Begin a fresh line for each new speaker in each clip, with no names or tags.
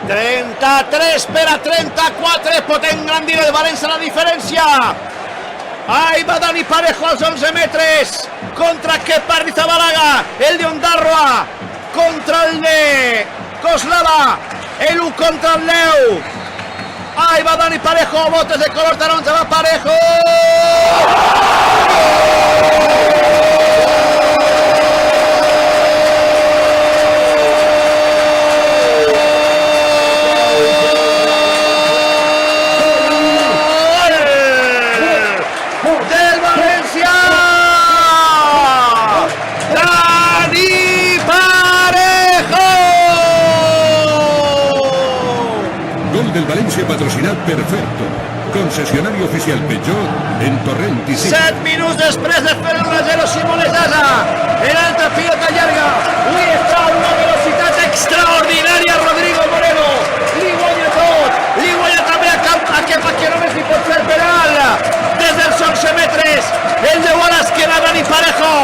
33 per a 34, potent Grandino de València la diferència. Ahí va Dani Parejo als 11 metres contra Kepa Arrizabalaga, el de Ondarroa contra el de Coslada, el 1 contra el 10. Ahí va Dani Parejo, botes de color taronja, va Parejo. Del Valencia, Dani Parejo.
Gol del Valencia patrocinat per Ferto, concessionari oficial Peugeot en Torrent i
7 minuts després de fer el 1-0 Simón Esaza, en altra pilota llarga, avui està a una velocitat extraordinària Rodrigo Moreno, li guanya tot, li guanya també a Kepa que només li pot fer penal, des dels 11 metres, el de Wallace que va Dani Parejo,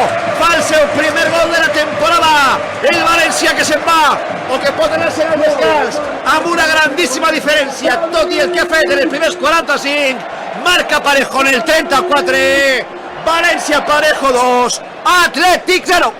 fa el seu primer gol de la temporada, el València que se'n va, o que pot anar-se al descans, amb una grandíssima diferència, tot i el que ha fet en els primers 45, marca Parejo en el 34, València Parejo 2, Atlètic 0.